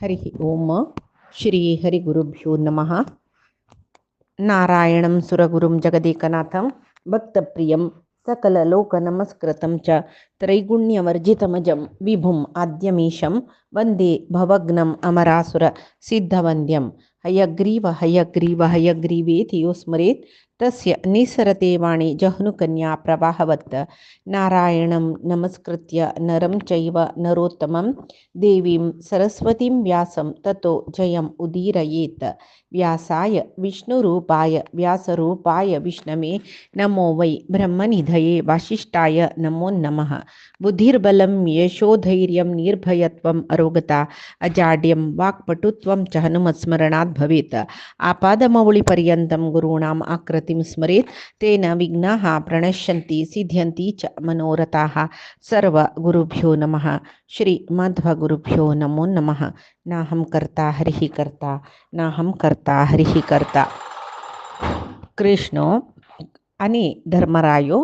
हरि ओम श्री हरिगुरुभ्यो नमः। नारायणं सुरगुरुं जगदेकनाथं भक्तप्रियं सकललोकनमस्कृतं च त्रैगुण्यवर्जितमजं विभुम् आद्यमीशं वन्दे भवग्नम् अमरासुरसिद्धवन्द्यं। हयग्रीव हयग्रीव हयग्रीवेति यो स्मरेत् तस्य निसरते वाणी जह्नुकन्या प्रवाहवत्। नारायणं नमस्कृत्य नरं चैव नरोत्तमं देवीं सरस्वतीं व्यासं ततो जयम् उदीरयेत्। व्यासाय विष्णुरूपाय व्यासरूपाय विष्णवे नमो वै ब्रह्मनिधये वासिष्ठाय नमो नमः। बुद्धिर्बलं यशोधैर्यं निर्भयत्वम् अरोगता अजाड्यं वाक्पटुत्वं च हनुमत्स्मरणात् भवेत्। आपादमौलिपर्यन्तं गुरूणाम् आकृतिं स्मरेत् तेन विघ्नाः प्रणश्यन्ति सिद्ध्यन्ति च मनोरथाः। सर्वगुरुभ्यो नमः। श्रीमध्वगुरुभ्यो नमो नमः। नाहं कर्ता हरिः कर्ता नाहं कर्ता हरिः कर्ता. कृष्णो आणि धर्मरायो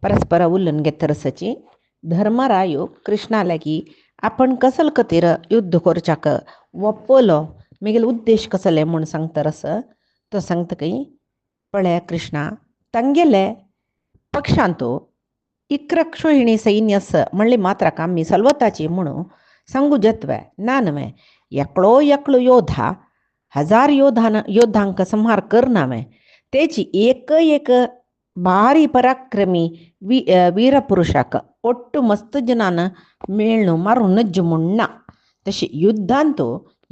परस्पर उल्लन घेतरसची. धर्मरायो कृष्णाला की आपण कसल कतीर युद्ध करचाक वप्पलो मिगेल उद्देश कसले म्हूण सांगतरस. तो सांगता काही पळय कृष्णा ತಂಗೆಲೆ पक्षांतो इक्रक्षोहिणी सैन्यस म्हणली मात्र कामी सलवताची म्हणू सांगू जत्वे नानवे एकलो एकलो योद्धा हजार योद्धांक संहार करनावे तेची एक एक भारी पराक्रमी वीरपुरुषाक ಒಟ್ಟು मस्त जनान मेळणू मारून नज्ज मुण्णा. तशी युद्धांतो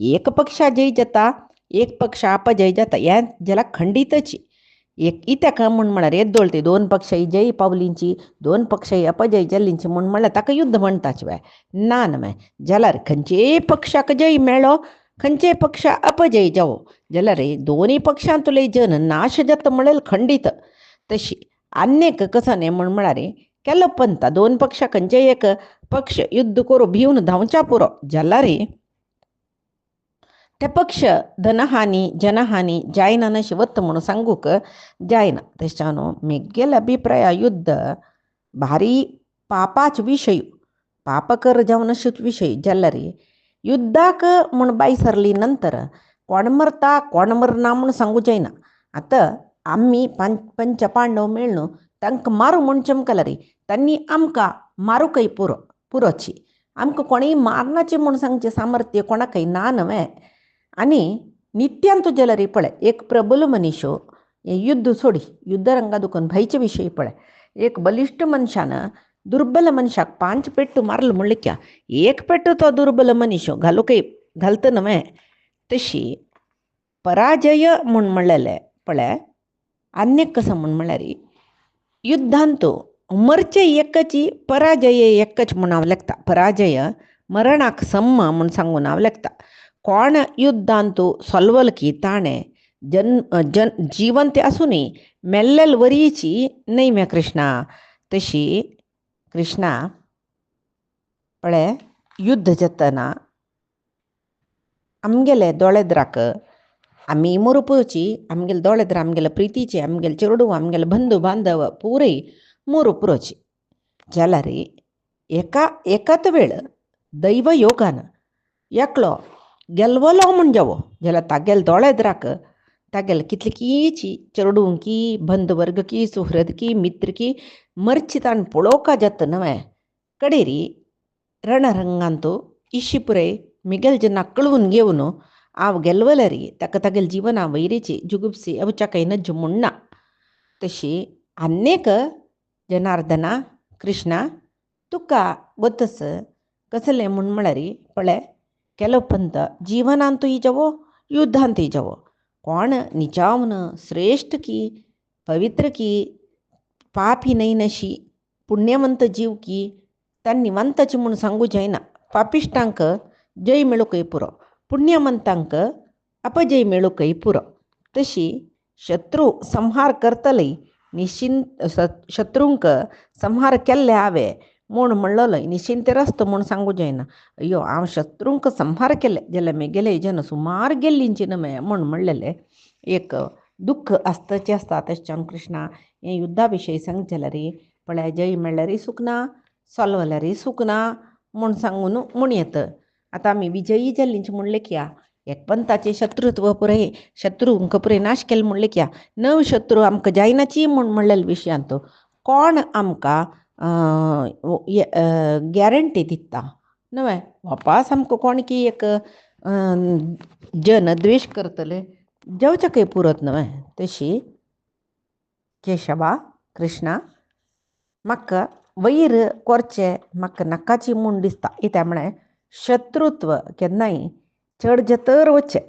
एक पक्ष जय जाता एक पक्ष अपजय जाता या जला खंडितची. एक इत्याक म्हण म्हळ्यार येद्दोळती दोन पक्ष जय पावलींची दोन पक्ष अपजय जल्लींची म्हण म्हळ्यार ताका युद्ध म्हणटाच वे ना नवे. जाल्यार खंयचे पक्षाक जय मेळ्ळो खंयचे पक्ष अपजय जावो जाल्यार दोनूय पक्षांतले जन नाश जाता म्हळ्यार खंडीत. तशी अन्यक कसं म्हण म्हळ्यार केलो पंत दोन पक्षा खंयचे एक पक्ष युद्ध करू भिवन धांवच्या पुरो जाल्यार ते पक्ष धनहानी जनहानी जायना नशी वत्त म्हणून सांगूक जायना. तशानो मेगेल अभिप्राय युद्ध भारी पापाच विषय पापकर जावन अशेच विषय जाल्यार युद्धाक म्हूण बाई सरली नंतर कोण मरता कोण मरना म्हूण सांगू जायना. आतां आम्ही पंच पांडव मेळणू तांकां मारू म्हूण चमकला तांणी आमकां मारूकय पुरोची आमकां कोणीय मारनाचें म्हूण सांगचें सामर्थ्य कोणाकय ना नवें. आनी नित्यान तूं जाल्यार पळय एक प्रबल मनीसो युद्ध सोडी युद्धरंगा दुखून भयचे विशयी पळय एक बलिश्ट मनशान दुर्बल मनशाक 5 पेट्टू मारल म्हणले क्या एक पेट्टू तो दुर्बल मनीसो घालूकय घालता नवें. तशी पराजय म्हूण म्हणलेले पळय अन्यक कसं म्हूण म्हळ्यार युद्धांतो मरचे एकची पराजय एकच म्हूण हांव लेखता. पराजय मरणाक सम म्हूण सांगून हांव लेखता. कोण युद्धांतू सोलवल की ताणें जिवंत आसूनी मेल्लेल वरीची न्हय मे कृष्णा. तशी कृष्णा पळय युद्ध जातना आमगेले दोळेद्राक आमी मुरुपूची आमगेले दोळेद्र आमगेले प्रितीचे आमगेले चेडू आमगेले बंधू बांधव पुरय मुरुपुरोची जाल्यार एकाच वेळ दैव योगान एकलो गेलवलो म्हूण जावो जाल्यार तागेले दोळेद्राक तागेले कितले कीची चेडूं की बंधवर्ग की सुहृद की मित्र की मरची ताण पळोवका जाता नवें. कडेरी रणरंगांतू इशी पुरय मिगेल जेन्ना कळवून घेवन हांव गेलवल्यार ताका तागेले जिवना वैरीची जुगुप्सी अवचाकय नज्ज मुण्णा. तशी अन्यक जनार्दना कृष्णा तुका वतस कसलें म्हूण म्हळ्यार पळय केलो पंत जीवनांतूय जावो युद्धांतूय जावो कोण निचावन श्रेष्ठ की पवित्र की पापी न्हय नशी पुण्यवंत जीव की तांणी वंताची म्हूण सांगू जायना. पापिश्टांक जय मेळूकय पुरो पुण्यवंतांक अपजय मेळूकय पुरो. तशी शत्रू संहार करतलय निश्चिंत शत्रूंक संहार केल्ले हांवें म्हूण म्हणलोय निश्चिंत रस्तो म्हूण सांगू जायना. अय्यो हांव शत्रूंक संहार केले जाल्यार मेगेले जन सुमार गेल्लींची नमे म्हूण म्हणलेले एक दुख्ख आसताचें आसता. तशें कृष्णा हें युद्धा विशयी सांग जाल्यार पळय जय मेळ्ळ्यारय सुखना सोलवल्यारय सुखना म्हूण सांगून म्हूण येता. आता आमी विजयी जाल्लींच म्हणलें क्या एकपंथाचें शत्रुत्व पुरे शत्रूंक पुरे नाश केलें म्हणलें क्या नव शत्रू आमकां जायनाची म्हणलेल्या विशयांत कोण आमकां गॅरंटी दिता न्हय वापास आमकां कोण की एक जन द्वेश करतले जेवचें पुरत न्हय तशी केशवा कृष्णा म्हाका वैर करचें म्हाका नाकाची म्हूण दिसता कित्याक म्हळ्यार शत्रुत्व केन्नाय चड जतर वचचें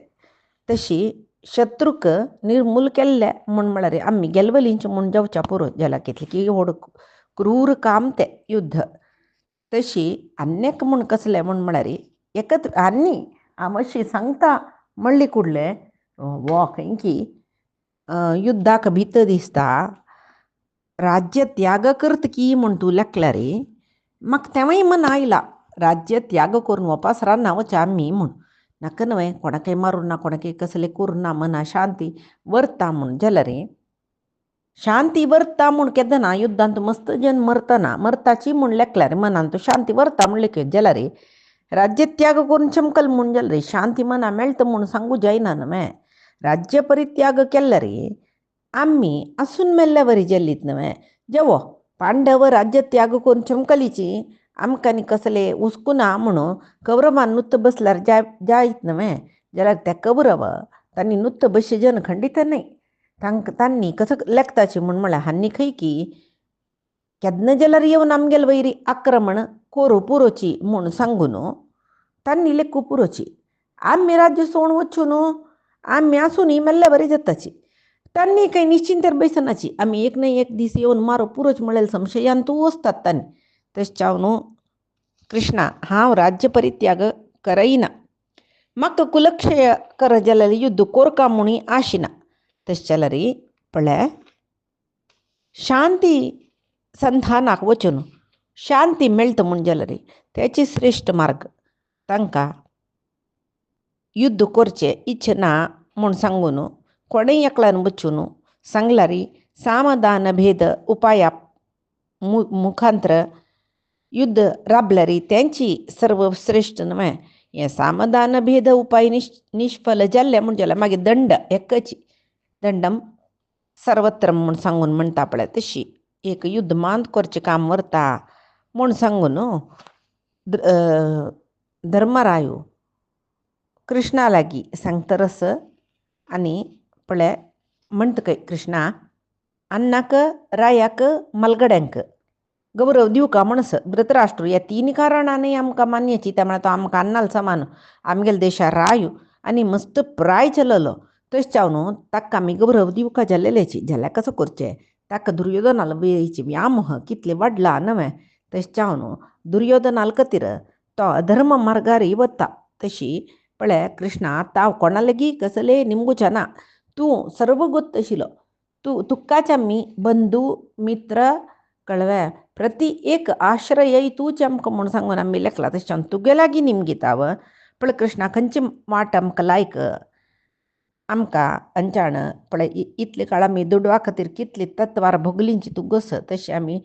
तशी शत्रूक निर्मूल केल्लें म्हळ्यार आमी गेलवलींच म्हूण जेवच्या पुरो जाल्यार कितलें की व्हड क्रूर काम तें युध्द तशी आनीक म्हूण कसलें म्हळ्यार एकच आनी हांव अशी सांगता म्हणली कुडलें वो खंय की युद्धाक भितर दिसता राज्य त्याग करत की म्हूण तूं लेखला रे म्हाका तेवूय मन आयला राज्य त्याग करून वापस रावना वचचें आमी म्हूण नाका न्हय कोणाकय मारून ना कोणाकय कसलें करून ना मना शांती व्हरता म्हूण जाल्यार रे शांती व्हरता म्हूण केन्ना ना युद्धांत मस्त जन मरताची म्हूण लेखल्यार मनान तूं शांती व्हरता म्हणलें जाल्यार रे राज्य त्याग करून चमकल म्हूण जाल्यार रे शांती मना मेळटा म्हूण सांगू जायना न्हय राज्य परित्याग केल्ले रे आमी आसून मेल्ल्या वरी जेल्लीत न्हय जेवो पांडव राज्य त्याग करून चमकलीची आमकां आनी कसलें हुस्कुना म्हणून कौरवान नुत्त बसल्यार जायत न्हय जाल्यार ते कौरव तांणी नुत्त बशी जन खंडीत न्हय तांणी कसं लेखताची म्हळ्यार हांनी खंय की केन्ना जाल्यार येवन आमगेल वैरी आक्रमण करू पुरोची म्हूण सांगून तांणी लेखू पुरोची आमी राज्य सोडून वच्चू न्हू आमी आसून मेल्ल्या बरी जाताची तांणी काही निश्चिंतेर बैसनाची आमी एक न्हय एक दीस येवन मारो पुरोच म्हळ्यार संशयान तूं वचतात तांणी तशें न्हू कृष्णा हांव राज्य परित्याग करयना म्हाका कुलक्षय कर जाल्यार युध्द कोरका म्हणून आशिना तशें जाल्यार पळय शांती संधानाक वचून शांती मेळटा म्हूण जाल्यार तेची श्रेश्ठ मार्ग तांकां युध्द करचें इच्छा ना म्हूण सांगून कोणेय एकल्यान वचून सांगल्यार सामदान भेद उपाया मुखांतर युध्द राबल्यार तेंची सर्वश्रेश्ठ न्हय हें सामदान भेद उपाय निश्फल जाल्लें म्हूण जाल्यार मागीर दंड एकची दंडम सर्वत्र म्हूण सांगून म्हणटा पळय तशी एक युध्द मांद करचें काम व्हरता म्हूण सांगून धर्मरायो कृष्णा लागीं सांगतरस आनी पळय म्हणटकय कृष्णा अन्नाक रायाक मलगड्यांक गौरव दिवका म्हणस धृतराष्ट्र ह्या तीन कारणांनी आमकां मान्यची त्या म्हळ्यार तो आमकां अन्नाल समान आमगेले देशार रायो आनी मस्त प्राय चललो तशें न्हू ताका आमी गौरव दिवका जाल्लेची जाल्यार कसो करचें ताका दुर्योधनाल वेळीची व्यामोह कितले वाडला न्हय तशें न्हू दुर्योधनाल खातीर तो अधर्म मार्गार वता तशी पळय कृष्णा ताव कोणा लेगीत कसले निमगुच्या ना तूं सर्वगत आशिल्लो तुकाच आमी बंधू मित्र कळव्या प्रति एक आश्रय तूच आमकां म्हूण सांगून आमी लेखला तशें तुगे लागीं निमगिताव पळय कृष्णा खंयचे वाट आमकां लायक आमकां अंचाण पळय इतले काळ आमी दुडवा खातीर कितली तत्वार भोगलींची तूं गस तशें आमी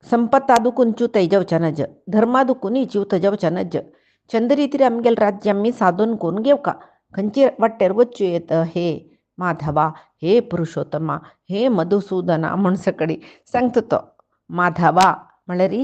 संपत्ता दुखून च्युत जेवच्या नज धर्मा दुखूनय च्युत जेवच्या नज चंद्रितीर आमगेल राज्य आमी साधून करून घेवका खंयचे वाटेर वच्चू येत हे माधवा हे पुरुषोत्तमा हे मधुसूदना म्हूण सकडी सांगता तो माधवा म्हळ्यार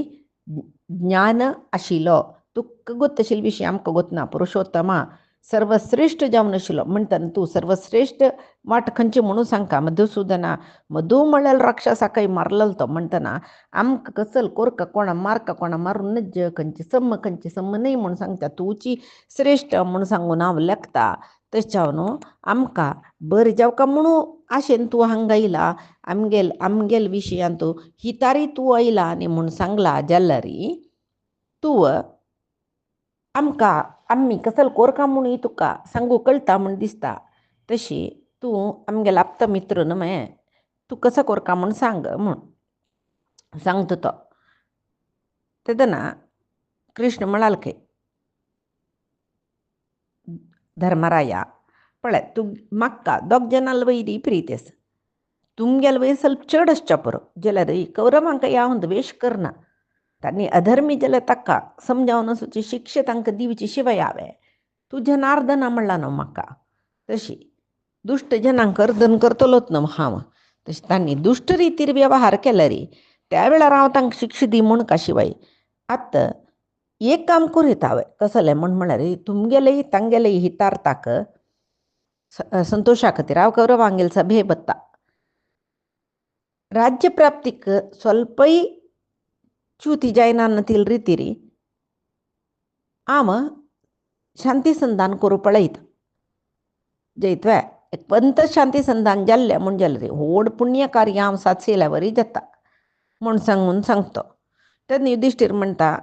ज्ञान आशिल्लो तुका गोत आशिल्ले विशीं आमकां गोतना पुरुषोत्तमा सर्वश्रेश्ठ जावन आशिल्लो म्हणटना तूं सर्वश्रेश्ठ वाट खंयची म्हणून सांगता मधुसूदना मधू म्हळ्यार राक्षसाकय मारलेलो तो म्हणटना आमकां कसल कोरका कोणा मारका कोणा मारून नज खंयची सम न्हय म्हूण सांगता तुची श्रेश्ठ म्हूण सांगून हांव लेखता तशें न्हू आमकां बरें जावका म्हणून आशेन तूं हांगा येयला आमगेल विशयान तूं हितारी तूं आयला न्ही म्हूण सांगला जाल्यार तूं आमकां आमी कसल कोरका म्हणून तुका सांगू कळटा म्हूण दिसता तशी तूं आमगेलो आप्त मित्र न्हय तूं कसो कोरका म्हूण सांग म्हूण सांगता तो तेदना कृष्ण म्हणाल खंय धर्मराया पळय तूं म्हाका दोग जनाल वयरी प्रीत आसा तुमगेलो वयर ಸ್ವಲ್ಪ चड आसच्या पुरो जाल्यार कौरवांक हांव द्वेश करना त्यांनी अधर्मी जल तक्का समजावून सुची शिक्षे तांकां दिवची शिवाय यावे. तू जनार्दना म्हणला न्हू म्हाका, तशी दुष्ट जनांक अर्दन करतलोच न्हू हांव. तशी तांणी दुष्ट रितीर व्यवहार केला रे, त्या वेळार हांव तांकां शिक्षा दी म्हूण का शिवाय. आतां एक काम करीत हांवें कसलें म्हळ्यार तुमगेलेय तांगेलेय हितार्थाक संतोषा खातीर हांव कौरवांगेल सभे बत्ता. राज्य प्राप्तीक स्वल्पय च्युती जायना ಅನ್ನतील ರೀತಿರಿ हांव शांती संधान करूं पळयता. जैतवे एक पंत शांती संधान जाल्लें म्हूण जालें रे, व्हड पुण्य कार्य हांव सादसेल्या वरी जाता म्हूण सांगून सांगतो. तेन्ना युधिष्ठीर म्हणटा,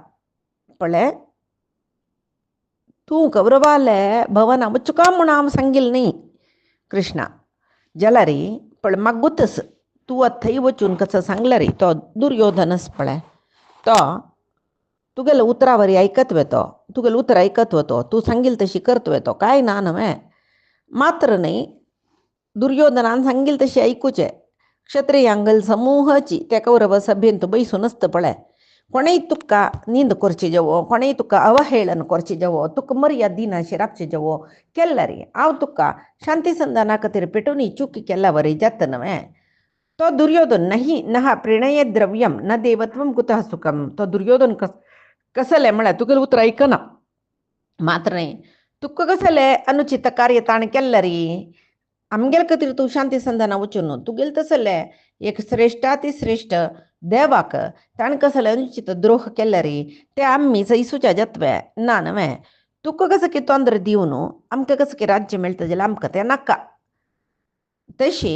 पळय तूं कौरवाले भवना वचुका म्हूण हांव सांगिल्लें न्ही कृष्णा. जाल्यार रे पळय म्हाका गुतस तूं थंय वचून कसो सांगला रे तो दुर्योधनस पळय तो तुगेलें उतरावरी आयकतवे तो, तुगेलें उतर आयकतवो तो, तूं सांगिल्लें तशी करतवे तो, कांय ना न्हय. मात्र न्ही दुर्योधनान सांगिल्लें तशी आयकुचें. क्षत्रियांगल समूहाची त्या कौरव सभेन तूं बैसून आसता पळय. कोणेय तुका निंद करची जावो, कोणेय तुका अवहेळन करची जावो, तुका मर्याद दिनाशी रावची जावो केल्ला रे हांव तुका शांती संधाना खातीर पेटोवनी चूक केल्या वरी जाता न्हय. तो दुर्योधन नाही नहा प्रणय द्रव्यम न देवत्वम कुतः सुखम. तो दुर्योधन कसले म्हळ्यार तुगेलें उतर आयकना. मात्र न्ही तुका कसलें अनुचित कार्य ताणें केल्लें रे, आमगेले खातीर तूं शांती संधाना वचून न्हू. तुगेलें तसलें एक श्रेश्ठातिश्रेश्ठ देवाक ताणें कसलें अनुचित द्रोह केल्ले रे, ते आमी सैसूच्या जातवे ना न्हय. तुका कसं की तोंदर दिव न्हू, आमकां कसं की राज्य मेळटा जाल्यार आमकां तें नाका. तशी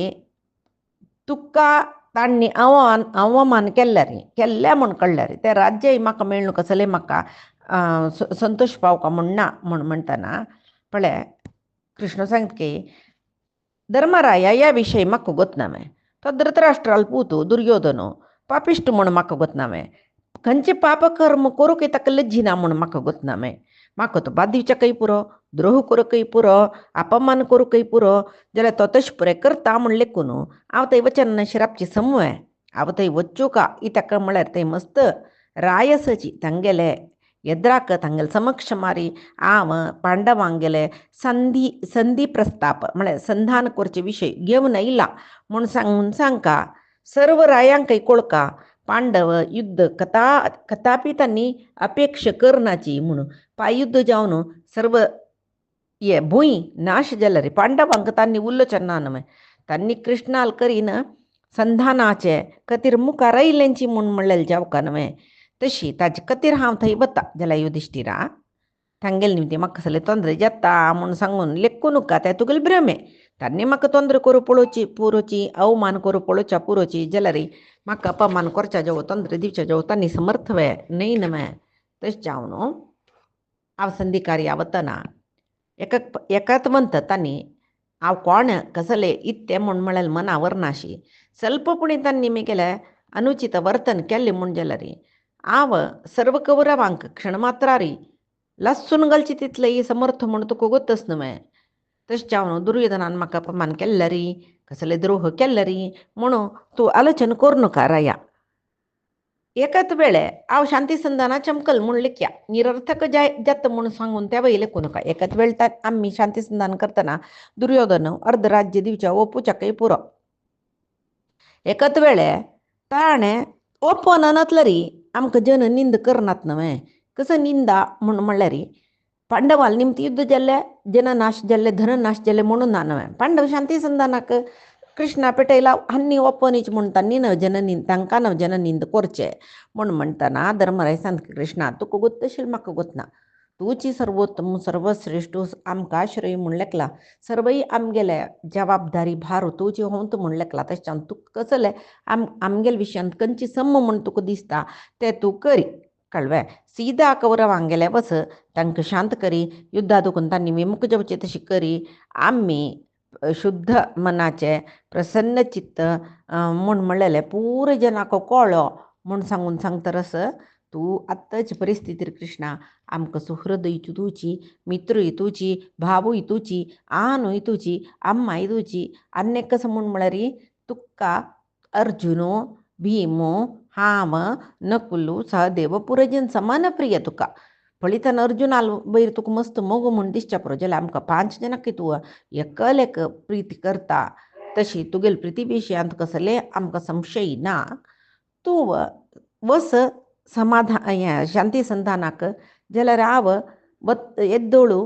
तुका तांणी अवमान केल्ले रे, केल्लें म्हूण कळ्ळें रे, तें राज्यय म्हाका मेळूं कसलें म्हाका संतोष पावका म्हूण ना म्हूण म्हणटना पळय कृष्ण सांगता की धर्मराया ह्या विशयी म्हाका गोतनामे. तो धृतराष्ट्राल पूत दुर्योधन पापिश्ट म्हूण म्हाका गोतनामे. खंयचे पाप कर्म करूंक ताका लज्जिना म्हूण म्हाका गोतनामे. म्हाका तो बाद दिवचेकय पुरो, द्रोह करूंकय पुरो, अपमान करूंकय पुरो जाल्यार तो तशें पुरे करता म्हूण लेखून हांव थंय वचन रावची समूह. हांव थंय वच्चो का इताका म्हळ्यार थंय मस्त रायसची तांगेले ಎದುರಾಕ ತಂಗಲ್ ಸಮಕ್ಷ ಮಾರಿ ಆವ ಪಾಂಡವಾಂಗೆಲೆ संधी प्रस्ताप म्हळ्यार संधान करचे विशय घेवन आयला म्हूण सांगून सांगका सर्व रायांक कळका पांडव युद्ध कथापि तांणी अपेक्षा करनाची म्हणून पायुद्ध जावन सर्व ये भूंय नाश जाला रे. पांडवांक तांणी उल्लोचन ना न्हय. तांणी कृष्णाल करीन संधानाचे खातीर मुखार आयल्यांची म्हूण म्हणलेलें जावका न्हय. तशी ताजे खातीर हांव थंय वता जाल्यार युधिष्ठिरा तांगेले निमती म्हाका कसले तोंदरे जाता म्हूण सांगून लेखून का तें तुगेले भ्रमे. तांणी म्हाका तोंदरे करूं पळोवची पुरोची, अवमान करूं पळोवच्या पुरोची जाल्यार म्हाका अपमान करच्या जावो, तोंदरे दिवच्या जावो तांणी समर्थवे न्हय न्हय. तशें जावन हांव संधी कार्या वतना एकाच म्हणटा तांणी हांव कोण कसले इत्ते म्हूण म्हळ्यार मनावर नाशी स्वल्पपुणी तांणी म्हगेलें अनुचित वर्तन केल्लें म्हूण जाल्यार हांव सर्व कौरवांक क्षणमात्रारी लसून घालची तितलें समर्थ म्हूण तुका गोतच न्हय. तशें जावन दुर्योधनान म्हाका अपमान केल्ले री, कसले द्रोह केल्ले री म्हणून तूं आलोचन करूं नाका राया. एकाच वेळे हांव शांती संधाना चमकल म्हूण लेख्या निरर्थक जाता म्हूण सांगून त्या वय लेखूं नाका. एकाच वेळ आमी शांती संधान करतना दुर्योधन अर्ध राज्य दिवच्या ओपुच्याकय पुरो. एकाच वेळे ताणें ओपन नातले री आमकां जन निंद करनात न्हय. कसं निंदा म्हूण म्हणल्यार पांडवाल निमती युद्ध जाल्ले, जननाश जाल्ले, धननाश जाल्ले म्हणून ना न्हय. पांडव शांती संधानाक कृष्णा पेटयला हांनी ओपनीच म्हूण तांणी न जननिंद तांकां न जननिंद करचें म्हूण म्हणटना धर्मराय सांगता कृष्णा तुका गोत्तशील म्हाका गोतना. तूची सर्वोत्तम सर्वश्रेष्ठ आमकां आश्रय म्हूण लेखला. सर्वय आमगेले जबाबदारी भार तुजी होंत म्हूण लेखला. तशें तुका कसलें आमगेले विशयांत खंयची सम म्हूण तुका दिसता तें तूं करी कळ्ळें. सीधा कौरवांगेले वच तांकां शांत करी, युद्धा दुखून तांणी विमुख जावचे तशी करी. आमी शुद्ध मनाचे प्रसन्न चित्त म्हूण म्हणलेलें पुरो जनाक कळ्ळो म्हूण सांगून सांगतरस तूं आत्ताची परिस्थितीर कृष्णा आमकां सुहृदय तुजी, मित्रूय तुजी, भावूय तुजी, आणूय तुजी, अम्माय तुजी. आनी कसं म्हूण म्हळ्यार तुका अर्जुनो भीमो हाम नकुलू सहदेव पुरजन समान प्रिय तुका पळितन अर्जुन आलो बैर तुका मस्त मोग म्हूण दिसच्या पुरो जाल्यार आमकां 5 जनांक तूं एकल एक प्रीती करता तशी तुगेल प्रिती विशयांत कसले आमकां संशय ना. तूं वस समाधान हें शांती संधानाक जाल्यार हांव ಎದ್ದೋಳು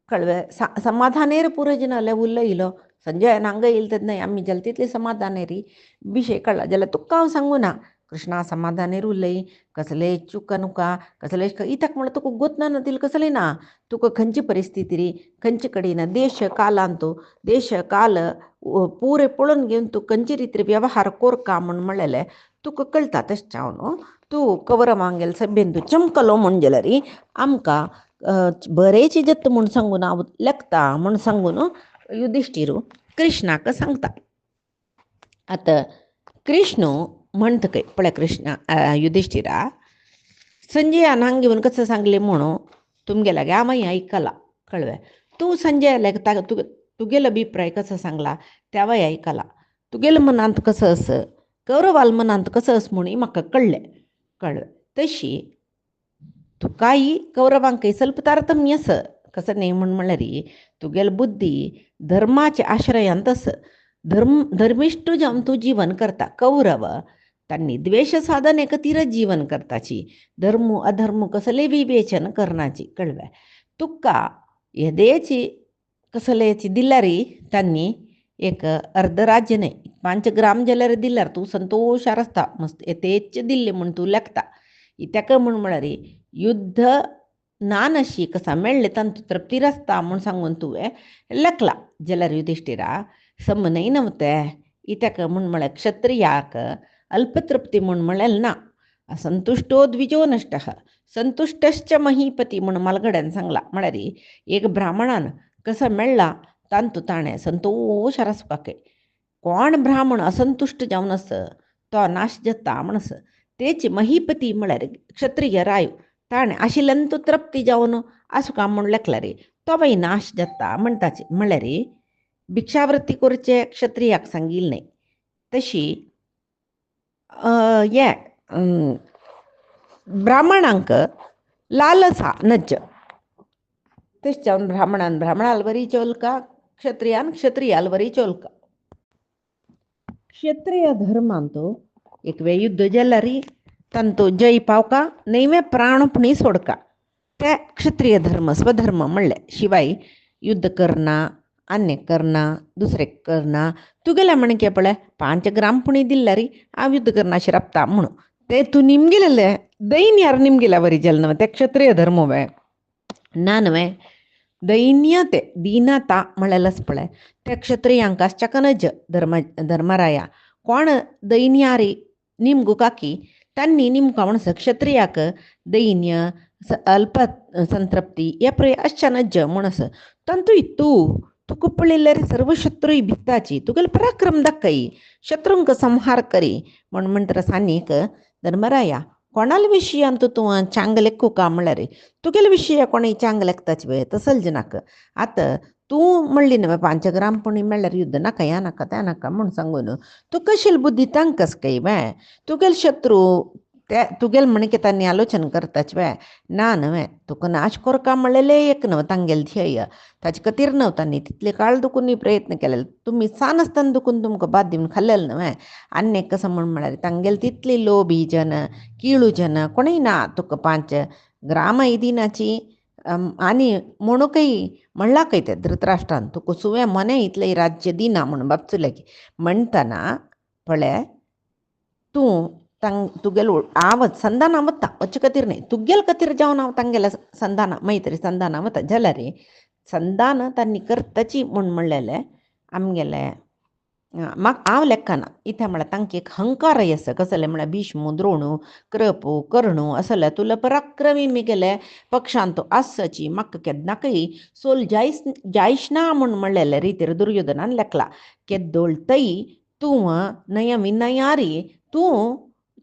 कळवे समाधानेर पुरजनाले उरलो इलो संजय हांगा येयलो तेन्ना आमी जाल्यार तितली समाधानेरी विशय कळ्ळा जाल्यार तुका हांव सांगू ना कृष्णा समाधानेर उरलय कसले चुका नुका कसले इत्याक म्हळ्यार तुका गोतना ना तिल कसलें ना तुका खंयची परिस्थिती री खंयचे कडेन देश कालांत देश काल पुरे पळोवन घेवन तूं खंयचे रितीर वेवहार कोरका म्हूण म्हणलेलें तुका कळटा तशें हांव न्हू तूं कौरवांगेल सभ्येन तूं चमकलो म्हूण जाल्यार आमकां बरेची जत्त म्हूण सांगून हांव लेखता म्हूण सांगून युधिष्ठीर कृष्णाक सांगता. आतां कृष्ण म्हणटा काय पळय कृष्णा युधिष्ठिरा संजयान हांगा घेवन कसं सांगलें म्हणून तुमगेल्या गे हांव आयकलां कळ्ळें तूं संजयाला तुगेलो अभिप्राय कसो सांगला त्यावेळी आयकलां तुगेल्या मनांत कसं आस कौरवाल मनांत कसं आस म्हणून म्हाका कळ्ळें तशी तुकाय कौरवांकय ಸ್ವಲ್ಪ तारतम्य आस कसं न्ही म्हणल्यार तुगेल बुद्धी धर्माच्या आश्रयांत आस धर्मिष्ठ जावन तूं जीवन करता कौरव तांणी द्वेष साधने खातीर जीवन करताची धर्म अधर्म कसले विवेचन करनाची कळ्ळें तुका येदेची कसलेची दिल्यार तांणी एक अर्ध राज्य न्ही 5 ग्राम जाल्यार दिल्यार तूं संतोशार आसता मस्त येतेच दिल्ले म्हूण तूं लेखता ताका म्हळ्यार युद्ध ना नशी कसा मेळ्ळें तांतू तृप्ती आसता म्हूण सांगून तुवें लेखला जाल्यार युधिष्ठिरा समनय नवतें ताका म्हळ्यार क्षत्रियाक अल्पतृप्ती म्हूण म्हणलें ना असंतुष्टो द्विजो नष्टः संतुष्टश्च महीपती म्हूण मालगड्यान सांगला म्हळ्यार एक ब्राह्मणान कसं मेळ्ळा तांतू ताणें संतोशार आसपाक कोण ब्राह्मण असंतुश्ट जावन आस तो नाश जाता म्हण आस तेची महीपती म्हळ्यार क्षत्रिय राय ताणें आशिल्ल्यान तूं तृप्ती जावन आसूं का म्हूण लेखला रे तोय नाश जाता म्हणटाचे म्हळ्यार भिक्षावृत्ती करचे क्षत्रियाक सांगिल्लें न्ही तशी ब्राह्मणांक लालसा नज्ज तशें जावन ब्राह्मणाल बरी चोलका क्षत्रियान क्षत्रियाल बरी चोलका क्षत्रिय धर्मांत एक वेळ युद्ध जाल्यार तांतू जय पावका नैवे प्राणपणी सोडका ते क्षत्रिय धर्म स्वधर्म म्हणलें शिवाय युद्ध करना अन्य करना दुसरे करना तुगेल्या म्हणके पळय 5 ग्रामपणी दिल्यार हांव युद्ध करना शिरपता म्हणून ते तूं निमगेलें दैन्यार निमगेल्या बरी जालें न्हय ते क्षत्रिय धर्म वे ना न्हय दैन्य ते दीनता म्हणलेलेंच पळय ते क्षत्रियांक आसच्याकनज धर्मराया कोण दैन्यारी निमगू काकी तांणी निमका म्हणून क्षत्रियाक दैन्य अल्प संतृप्ती हे प्रय आसच्यानज म्हूण आस तांतूय तुका पळयल्यार सर्व शत्रूय भिताची तुगेलो पराक्रम दाखय शत्रूंक संहार करी म्हूण म्हणटा सानीक धर्मराया कोणाल विशयांत तूं चांग लेखू का म्हळ्यार तुगेले विशय कोणय चांग लेखताचे पळय तसले जनाक आतां तूं म्हणली न्हय 5 ग्रामपणी मेळ्ळ्यार युद्ध नाका ह्या नाका त्या नाका म्हूण सांगून तुका आशिल्ली बुद्धी तांकां कय बाय तुगेले शत्रू ते तुगेले म्हणके तांणी आलोचन करताचे बाय ना न्हय तुका नाश करका म्हणलेलें एक न्हय तांगेलें ध्येय ताचे खातीर न्हय तांणी तितले काळ दुखून प्रयत्न केलेले तुमी सान आसतना दुखून तुमकां बाद दिवन खाल्लेलें न्हय आनी कसं म्हळ्यार तांगेले तितली लोभी जन किळू जन कोणय ना तुका 5 ग्रामय दिनाची आनी म्हणूकय म्हणला खंय ते धृतराष्ट्रान तुका सुवें मने इतलें राज्य दिना म्हणून बापचुले म्हणटना पळय तूं तुगेलो हांव संधाना वता वचे खातीर न्ही तुगेले खातीर जावन हांव तांगेल्या संधाना मैत्री संधाना वता जाल्यार संधान तांणी करताची म्हूण म्हणलेलें आमगेलें म्हाका हांव लेखना इथे म्हळ्यार तांकां एक हंकारय आसा कसले म्हळ्यार भीष्म द्रोणू कृपू कर्णू असले तुला पराक्रमी मिगेले पक्षांत आसची म्हाका केन्नाकय सोल जायश ना म्हूण म्हणलेले रितीर दुर्योधनान लेखला केद्दोळ तई तूं नयमिनयारी तूं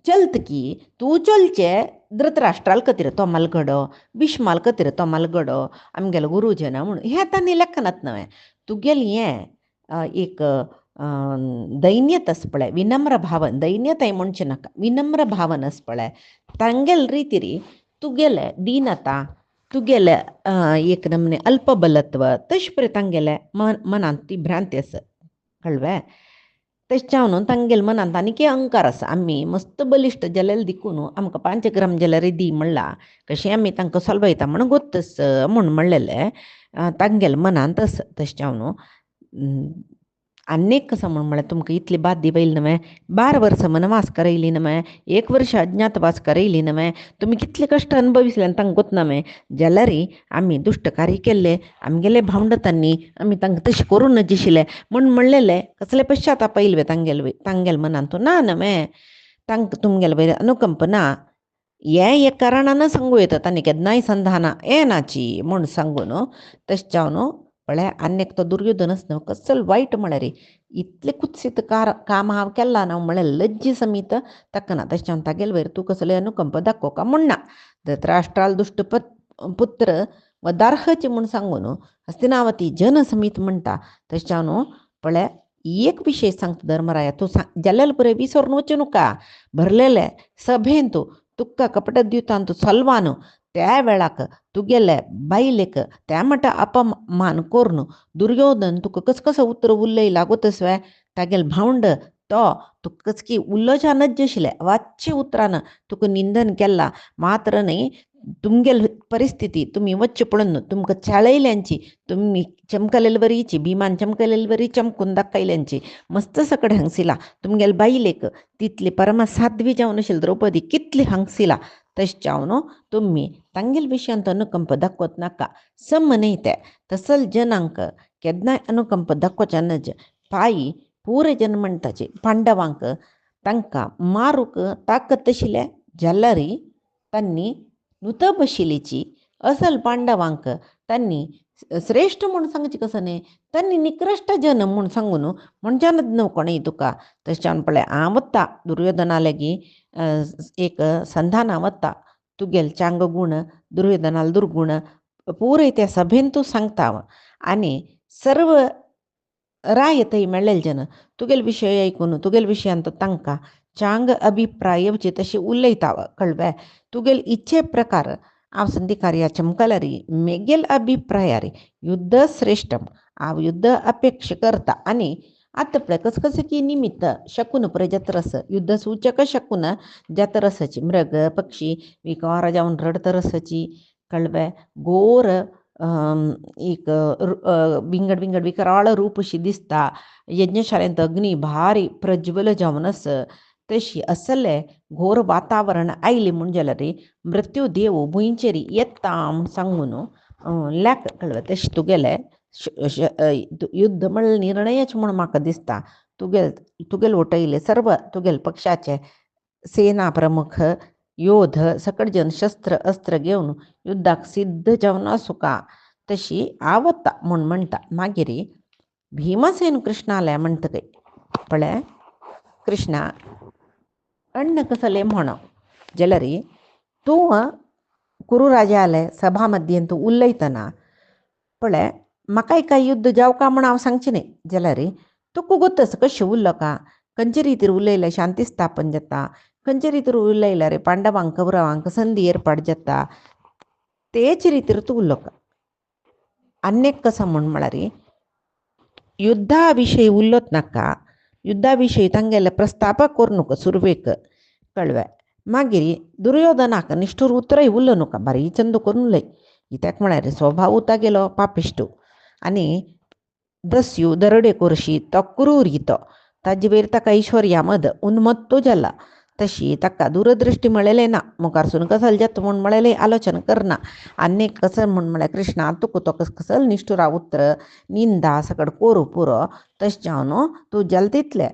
चलतकी तूं चलचे धृतराष्ट्राल खातीर तो मालगडो भीष्माल खातीर तो मालगडो आमगेलो गुरुजन म्हूण हें तांणी लेखनात न्हय तुगेलें हें एक दैन्यत असपळे विनम्र भावन दैन्यताय म्हणचे नका विनम्र भावन असपळे तांगेल ರೀತಿ ರೀ तुगेले दीनता तुगेले एक नमने अल्पबलत्व तशपरे तांगेले मनांत ती भ्रांती आसा कळवे तेच्यावून तांगेल मनांत आनीक अहंकार आसा आमी मस्त बलिश्ट जाल्यार देखून आमकां 5 ग्राम जाल्यार दी म्हणला कशें आमी तांकां सलवयता म्हण गोत्तस म्हूण म्हणलेले तांगेल मनांत आसा तेच्यावून अनेक कसं म्हळ्यार तुमकां इतली बाद्दी बैल न्हय 12 वर्सां वनवास करयली न्हय 1 वर्ष अज्ञातवास करयली न्हय तुमी कितले कश्ट अनुभविसले आनी तांकां गोत न्हय जाल्यार आमी दुश्ट कार्य केल्ले आमगेले भावंडतांनी आमी तांकां तशें करूं नज दिशिल्ले म्हूण म्हणलेले कसले पश्चाताप येयले तांगेल मनांत ना न्हय तांकां तुमगेले वयर अनुकंप ना हे कारणान सांगू येता तांणी केन्नाय संधाना येनाची म्हूण सांगून तेच्यावून पळय आनीक तो दुर्योधनच न्हय कसल वायट म्हळ्यार इतले कुत्सीत काम हांव केलां न्हय म्हळ्यार लज्जे समीत ताका ना तेच्यान तागेले वयर तूं कसले अनुकंप दाखोवका म्हणना धृतराष्ट्राल दुश्ट पुत्र व दार्हचे म्हूण सांगून हस्तिनावती जन समीत म्हणटा तेच्यान पळय एक विशय सांगता धर्मराया तूं जाल्यार पुरे विसरून वचूं नका भरलेले सभेन तुका कपट दिवतान तूं सलवान त्या वेळाक तुगेले बायलेक त्या मटा अपमान करून दुर्योधन तुका कसं उतर उरलय लागोतस वे तागेले भावंड तो तुका कसकी उल्लोच्या नज आशिल्ले वाच्चे उतरान तुका निंदन केला मात्र न्ही तुमगेल परिस्थिती तुमी वच्चे पळोवन तुमकां चाळयल्यांची तुमी चमकलेले वरीची भिमान चमकलेले वरी चमकून दाखयल्यांची मस्त सकड हांगसिला तुमगेले बायलेक तितली परम साध्वी जावन आशिल्ली द्रौपदी कितली हांगसिला तेच्यावून तुमी तांगेल विशयांत अनुकंप दाखोवत नाका समनयते तसल जनांक केन्नाय अनुकंप दाखोवचे नज पायी पुरे जन म्हणटाचे पांडवांक तांकां मारूक ताकत आशिल्ले जाल्यार तांणी नुतबशिलेची असल पांडवांक तांणी श्रेष्ठ म्हूण सांगचे कसं न्ही तांणी निकृश्ट जन म्हूण सांगून म्हणच्यानच न्हू कोणय तुका तेच्यान पळय हांव वता दुर्योधना लेगीत एक संधाना वता तुगेल चांग गूण दुर्योधनाल दुर्गुण पुरे त्या सभेन तूं सांगता आनी सर्व राय थंय मेळ्ळेले जन तुगेले विशय आयकून तुगेले विशयांत तांकां चांग अभिप्राय येवचे तशें उलयता कळवे तुगेले इच्छे प्रकार हांव संधिकार्या चमकल्यार मेगेल अभिप्रायार युद्ध श्रेष्ठ हांव युद्ध अपेक्ष करता आनी आतां पळय कसं की निमित्त शकून पुरे जतरस युद्ध सूचक शकून जतरसाची मृग पक्षी विकार जावन रडतरसाची कळवे घोर एक विंगड विंगड विकराळ रूप अशी दिसता यज्ञशाळेंत अग्नी भारी प्रज्वल जावन तशी असले घोर वातावरण आयले म्हूण जाल्यार मृत्यू देव भुंयचेर येता म्हूण सांगून लेख कळवे तशें तुगेले युद्ध म्हणल्यार निर्णयच म्हूण म्हाका दिसता तुगेले वटयले सर्व तुगेले पक्षाचे सेना प्रमुख योध सकट जन शस्त्र अस्त्र घेवन युद्धाक सिद्ध जावन आसुका तशी आवता म्हूण म्हणटा मागीर भीमसेन कृष्णाले म्हणटकय पळय कृष्णा अण्ण कसले म्हणो जाल्यार तूं कुरुराजाले सभा मध्येन तूं उलयतना पळय म्हाका एका युद्ध जावका म्हूण हांव सांगचें न्ही जाल्यार तुका गोतस कशें उरलो का खंयचे रितीर उलयल्यार शांती स्थापन जाता खंयचे रितीर उलयल्यार पांडवांक कौरवांक संधी एर्पाट जाता तेच रितीर तूं उरलो का आनीक कसं म्हळ्यार युद्धा विशयी उलोवच नाका युद्धा विशयी तांगेले प्रस्तापक करूं नका सुरवेक कळवे मागीर दुर्योधनाक निष्ठूर उतरय उरलो नका बारी चंद करून उलय कित्याक म्हळ्यार स्वभाव तागेलो पापिश्टू आनी दस्यू दरोडेखोरशी तो क्रूर तो ताजे वयर ताका ऐश्वर्या मद उन्मत्तो जाला तशी ताका दूरदृश्टी मेळयलें ना मुखारसून कसल जाता म्हूण मेळयलें आलोचना करना आनीक कसं म्हूण म्हळ्यार कृष्णा तुका तो कसल निष्ठुरा उतर निंदा सकट कोरू पुरो तशें जावन तूं जाल तितले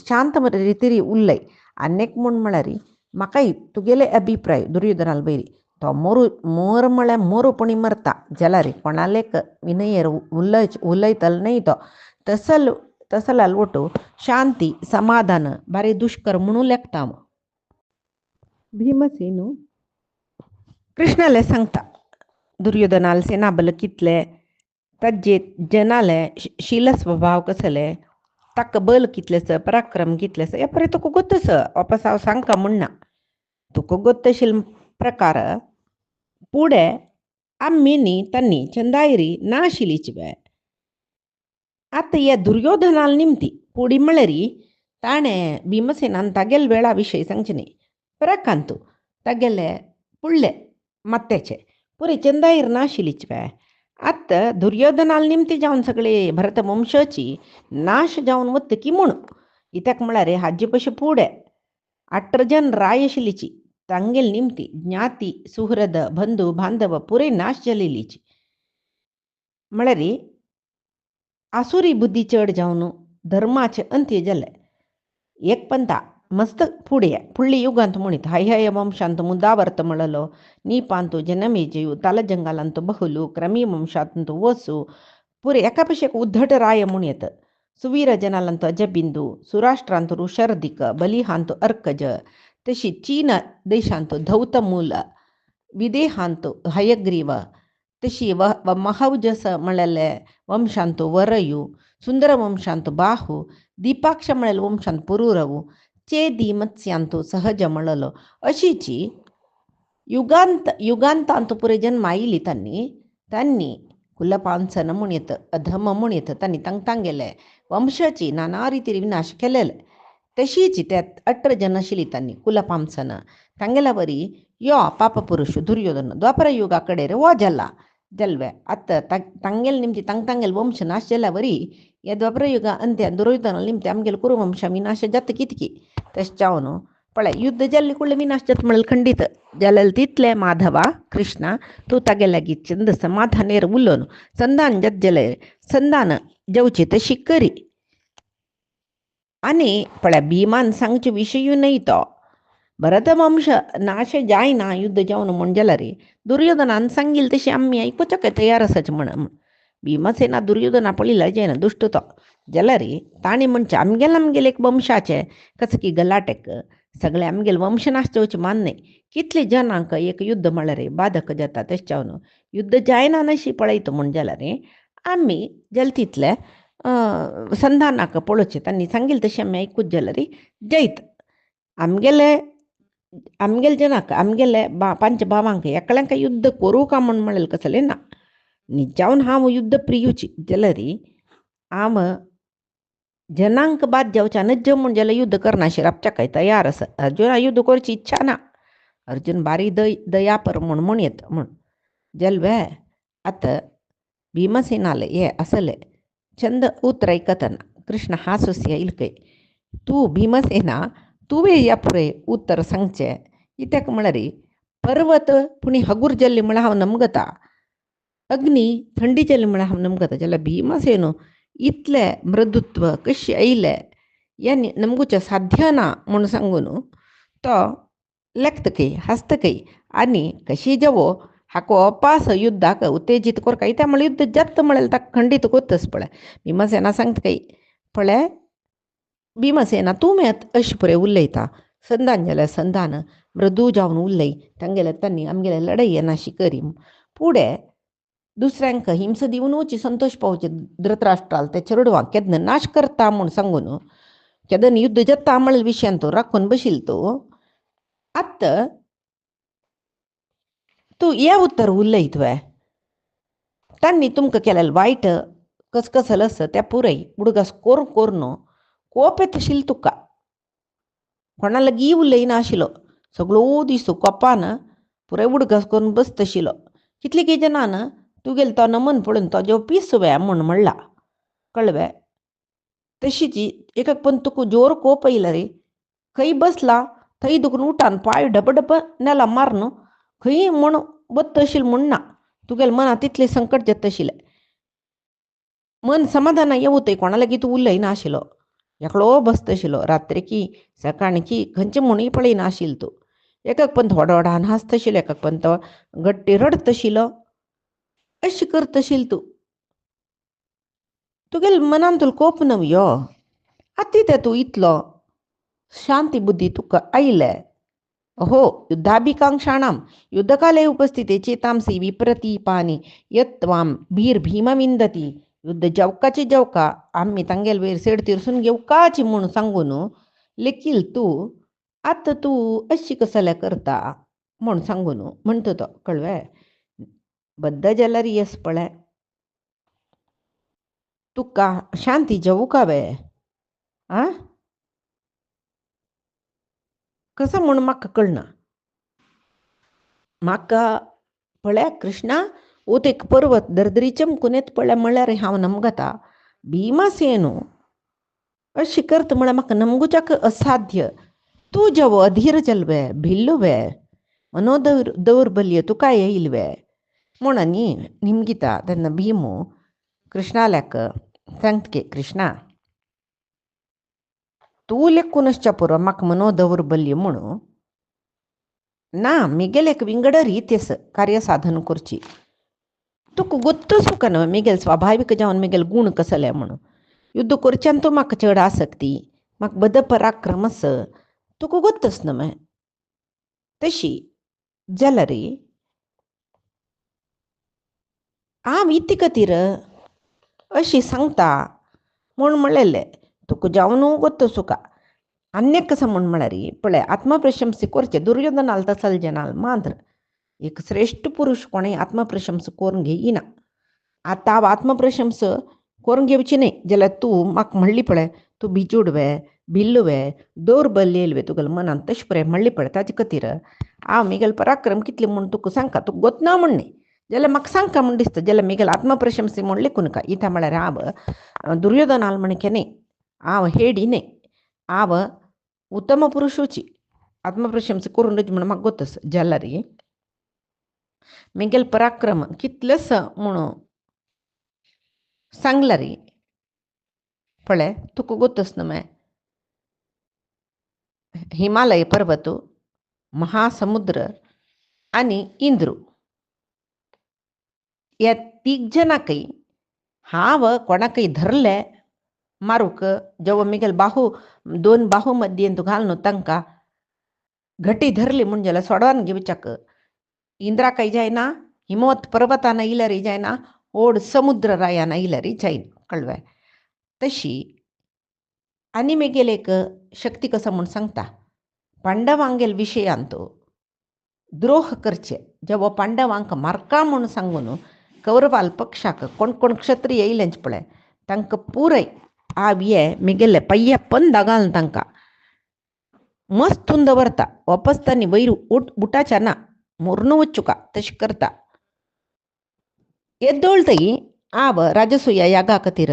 शांत रितीर उरलय आनीक म्हूण म्हळ्यार म्हाकाय तुगेले अभिप्राय दुर्योधनाल वयर तो मोर म्हळ्यार मोरूपणी मरता जाल्यार कोणालेक विनयेर उलयतलो न्हय तो तसल अलवटू शांती समाधान बारी दुष्कर म्हणून लेखता भीमसेनू कृष्णाले सांगता दुर्योधनाल सेनाबल कितले ताजे जनाले शील स्वभाव कसले ताक बल कितलेस पराक्रम कितलेस या परे तुका ಗೊತ್ತಸ ವಾಪಸ್ हांव सांगता म्हणना तुका ಗೊತ್ತशिल प्रकार पुढे आम्ही तन्नी चंदायरी नाशिलीची बाय आता या दुर्योधनाला निमती पुढी मळरी ताणे भीमसेनान तागेल वेळा विषय सांगचने प्रकांतू तागेले पुळ्ळे मत्त्याचे पुरे चंदाईर नाशिलीची बाय आता दुर्योधनाला निमती जावन सगळे भरतवंशाची नाश जावन वत्त की म्हूण इत्याक म्हळ्यार हाजे पयशे पुढे 18 जन राय आशिल्लीची तांगेल निमती ज्ञाती सुहृद बंधू बांधव पुरे नाश जालेलीची म्हळ्यार आसुरी बुद्धी चढ जावन धर्माचे अंत्य जाले एक पंथा मस्त फुडली युगांत म्हणीत हय वंशांत मुदावर्त मळलो नीपांतू जनमेजयू तालजंगालांतू बहुलू क्रमी वंशांतू वसू पुरे एकापेक्षा उद्धट राय म्हणयत सुवीर जनालांतू अजबिंदू सुराष्ट्रांतू ऋषर्दिक बलिहांतू अर्कज तशी चीन देशांतू धौतमूल विदेहांतू हयग्रीव तशी महौजस म्हळले वंशांतू वरयू सुंदर वंशांतू बाहू दीपाक्ष म्हळेल वंशांत पुरुरवू चेदी मत्स्यांतू सहज मळलो अशीची युगांतांतू पुरे जन्म आयली तांनी कुलपांसन म्हणयत अधम म्हणयत तांणी तांगेले वंशाची नाना रितीर विनाश केलेले तशीच त्यात 18 जन आशिल्ली तांणी कुलपांसन तांगेला बरी यो पापपुरुष दुर्योधन द्वापर युगा कडेर वो जल्वे आता तांगेल निमती तांगेल वंश नाश जाला बरी या द्वापर युगा अंत्य दुर्योधनाला निमती आमगेल कुरुवंश विनाश जात कितकी तशें जावन पळय युद्ध जाल्ले कुळ्ळे विनाश जात म्हळ्यार खंडीत जाल्यार तितले माधवा कृष्णा तूं तागे लागीं चंद समाधानेर उलोवन संधान जाले संधान जेवची तशी करी आनी पळय भिमान सांगचे विशयू न्हय तो भरतवंश नाश जायना युद्ध जावन म्हण जाल्यार दुर्योधनान सांगील तशी आमी आयकुचेक तयार आसाच म्हण भीमसेना दुर्योधना पळयला जायना दुश्ट तो जाल्यार ताणें म्हणचे आमगेल एक वंशाचे कसं की गलाटेक सगळे आमगेल वंशनाश जावचे मान्य कितले जनांक एक युद्ध म्हळ्यार बाधक जाता तशें जावन युद्ध जायना नशी पळयता म्हण जाल्यार आमी जाल तितले संधानाक पळोवचें तांणी सांगील तशें आमी आयकूच जाल्यार जैत आमगेल जनाक आमगेले 5 भावांक एकल्यांक युद्ध करूं का म्हण म्हळेल कसलें ना निजावन हांव युद्ध प्रियूची जाल्यार हांव जनांक बाद जावच्या नज्ज म्हण जाल्यार युद्ध करनाशे रावच्या तयार आसा अर्जुना युद्ध करची इच्छा ना अर्जुन बारी दयापर म्हणयत म्हण जल्वे आतां भीमसेनाले हे असले चंद उतर ऐकतना कृष्ण हासुस्य इल्कय तू भीमसेना तुवे या पुरे उत्तर सांगचे इत्याक म्हळ्यार पर्वत पुणी हगूर जाल्ली म्हळ्यार हांव नमगता अग्नी थंडी जाल्ली म्हळ्यार हांव नमगता जाल्यार भीमसेनो इतले मृदुत्व कशें आयले या नमगुचें साध्य ना म्हूण सांगून तो लेखतकय हसतकय आनी कशी जावो हाको अपास युद्धाक उत्तेजीत कोरकाय त्या म्हळ्यार युद्ध जात म्हळ्यार ताका खंडीत कोत्तस पळय भीमसेना सांगतकय पळय भीमसेना तूं मेत अशें पुरे उलयता संधान जाल्यार संधान मृदू जावन उलय तांगेले तांणी आमगेले लढाई नाशी करी पुढे दुसऱ्यांक हिंस दिवन वची संतोष पावचे धृतराष्ट्राल ते चेडवांक केदन नाश करता म्हूण सांगून केदन युद्ध जाता म्हळ्यार विशयान तो राखून बशिल आतां तूं हें उत्तर उलय तुवें तांणी तुमकां केलेलें वायट कसकसल त्या पुरय उडगास कोर न्हू कोप येतशील तुका कोणा लागीं उलयनाशिल्लो सगळो दीस कोपान पुराय उडगास करून बसतशिल्लो कितले जनान तुगेलो तो नमन पळोवन तो जेव पिसवे म्हूण म्हणला कळ्ळें तशीच एक पण तुका जोर कोप येयला रे खंय बसला थंय दुखून उठान पाय डब नेला मारन खंय म्हूण बसतशील म्हूण ना तुगेले मना तितलें संकट जातशिल्लें मन समाधान येवतय कोणा लागीं तूं उलयनाशिल्लो एकलो बसतशिल्लो रात्री की सकाळी की खंयचें म्हणूय पळयनाशिल्लो तूं एक पण थोडोडान हांसतशिल्लो एक पण तो गट्टी रडतशिल्लो अशें करतशील तुगेले मनान तुला कोप नवयो आती ते तूं इतलो शांती बुद्धी तुका आयले अहो युद्धाभिकांक्षाणां युद्धकाले उपस्थिते चेतांसी विप्रतीपानि यत् त्वां भीर्भीम विन्दति युद्ध जेवकाची जेवका आम्ही तांगेल वेर सेड तीरसून घेवकाची म्हणून सांगून लेकील तू आता तू अशी कसाल्या करता म्हण सांगून म्हणतो तो कळवे बद्द जाल्यार येस पळय तुका शांती जेवू का वे आ कसं म्हण म्हाका कळना म्हाका पळय कृष्णा ओत एक पर्वत दरदरीचे मुकुनेत पळय म्हळ्यार हांव नमगता भीमासेनू अशी करता म्हळ्यार म्हाका नमगुच्याक असाध्य तू जेवो अधीर जल्वे भिल्लुवे मनो दौर्बल्य तुका येयल्वे म्हण न्ही निमगिता तेन्ना भीमू कृष्णाल्याक सांगतके कृष्णा तू लेखूनश्च्या पुरो म्हाका मनो दौर्बल्य म्हणू ना मिगेल एक विंगड रीतेस कार्य साधन करची तुका गोत्तू सुका न्हय मिगेल स्वाभाविक जावन मिगेल गुण कसले म्हणून युद्ध करच्यान तूं म्हाका चड आसक्ती म्हाका बद पराक्रमस तुका गोत्तस न्हय तशी जाल्यार हांव इती खातीर अशी सांगता म्हूण म्हणलेलें तुका जावनू गोत्त सुका अन्यक कसं म्हण म्हळ्यार पळय आत्मप्रशंसे करचे दुर्योधनाल तसल जनाल मात्र एक श्रेष्ठ पुरुष कोणें आत्मप्रशंस करून घेयना आतां हांव आत्मप्रशंस करून घेवची न्ही जाल्यार तूं म्हाका म्हणली पळय तूं भिजूडवे भिल्लुवे दौर्बल्येलवे तुगेल्या मनान तशें पळय म्हणली पळय ताजे खातीर हांव मिगेल पराक्रम कितले म्हूण तुका सांगता तुका गोतना म्हण न्ही जाल्यार म्हाका सांगता म्हूण दिसता जाल्यार मिगेल आत्मप्रशंसे म्हूण लेखून का इता म्हळ्यार हांव दुर्योधनाल म्हणके न्ही हांव हेडी न्ही हांव उत्तम पुरुशूची आत्मप्रशंसे करून म्हण म्हाका गोतस जाल्यार मिगेल पराक्रम कितलेस म्हणून सांगल्यार पळय तुका गोतस न्हय हिमालय पर्वत महासमुद्र आनी इंद्रू ह्या तीग जनाकय हांव कोणाकय धरले मारूक जेवो मिगेल बाहू दोन बाहू मद्येन तूं घाल न्हू तांकां घटी धरली म्हूण जाल्यार सोडोन घेवच्याक इंद्राकय जायना हिमवत पर्वतान इल्यारय जायना ओड समुद्र रायान इल्यारय जायना कळ्ळें तशी आनी मिगेल एक शक्ती कसो म्हूण सांगता पांडवांगेल विशयांत द्रोह करचे जेवो पांडवांक मारका म्हूण सांगून कौरवाल पक्षाक कोण कोण क्षत्रिय येयलेंच पळय तांकां पुरय हांव हे मिगेले पय्यप्पन दागाल तांकां मस्तून दवरता वापस तांणी वयर उठाच्या ना मोरून वचुका तशें करता येद्दोळतय हांव राजसूया यागा खातीर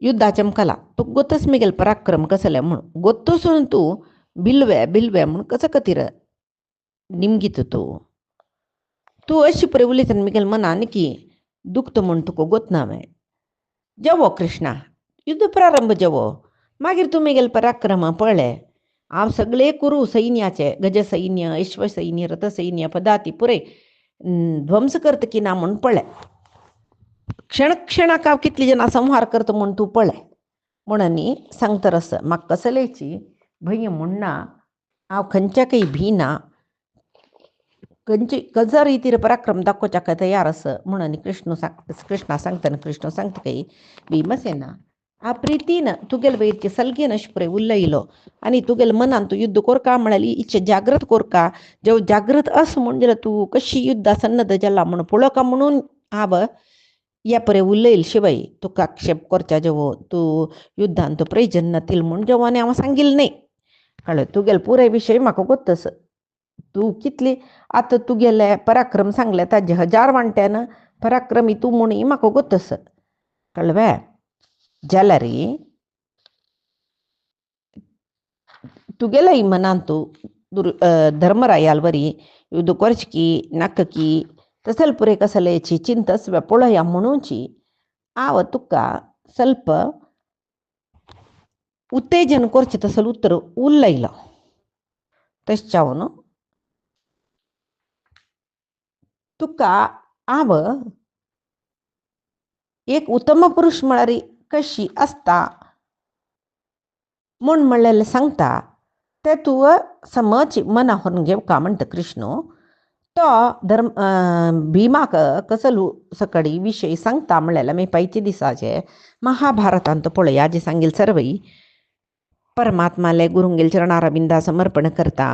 युद्धाचें मुखाला तुका गोतस मिगेल पराक्रम कसले म्हूण गोत्तसून तूं भिल्वे भिल्वे म्हूण कशे खातीर निमगीत तूं अशी पळय उलयता मिगेल मनान की दुखता म्हूण तुका गोतना हांवें जेवो कृष्णा युद्ध प्रारंभ जेवो मागीर तूं मिगेल पराक्रम पळय हांव सगळे कुरू सैन्याचे गज सैन्य अश्व सैन्य रथसैन्य पदाती पुरय ध्वंस करता की ना म्हूण पळय क्षण क्षणाक हांव कितली जना संहार करता म्हूण तूं पळय म्हणून सांगता रस म्हाका कसलेची भंय म्हणना हांव खंयच्याकय भिना खंयची गजा रितीर पराक्रम दाखोवच्याक तयार आस म्हणून कृष्णा सांगता कृष्ण सांगता काय भीमसेना आ प्रितीन तुगेल वयरचे सलगेन अशें पळय उरयलो आनी तुगेल्या मनान तूं युद्ध कोरका म्हळ्यार इच्छा जागृत कोरका जेव जागृत आस म्हूण जाल्यार तूं कशी युद्धा सन्नद्ध जाला म्हूण पळोवका म्हणून हांव ह्या पळय उलयल शिवाय तुका आक्षेप करच्या जेवो तूं युद्धान तूं प्रयोजन नातील म्हूण जेवो आनी हांव सांगिल्लें न्ही कळ्ळें तुगेले पुराय विशय म्हाका गोत्तस तूं कितली आतां तुगेले पराक्रम सांगले ताजे 1000 वांट्यान पराक्रमी तूं म्हूण म्हाका गोत्तस कळ्ळें जाल्यार तुगेल्याय मनान तूं धर्मरायाल वरी युद्ध करचकी नाककी तसल पुरे कसलेची चिंतस पळया म्हणूची हांव तुका ಸ್ವಲ್ಪ उत्तेजन करचें तसल उत्तर उरयलो तशें जावन तुका हांव एक उत्तम पुरुष म्हळ्यार कशी आसता म्हूण म्हणलेलें सांगता तें तुवें समज मना व्हरून घेवका म्हणटा कृष्ण तो भिमाक कसलू सकडी विषय सांगता म्हणल्यार आमी पायचे दिसाचे महाभारतांत पळया जे सांगेल सर्वई परमात्माले गुरुंगेल चरणारविंदा समर्पण करता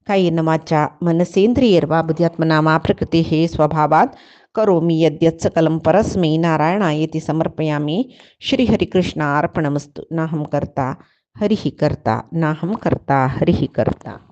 कायेन वाचा मनसेंद्रियर्वा बुद्ध्यात्मना मा प्रकृती हे स्वभावात करोमि यद्यत् सकलं परस्मै नारायणायेति समर्पयामि श्रीहरिकृष्णार्पणमस्तु नाहं कर्ता हरिः कर्ता नाहं कर्ता हरिः कर्ता.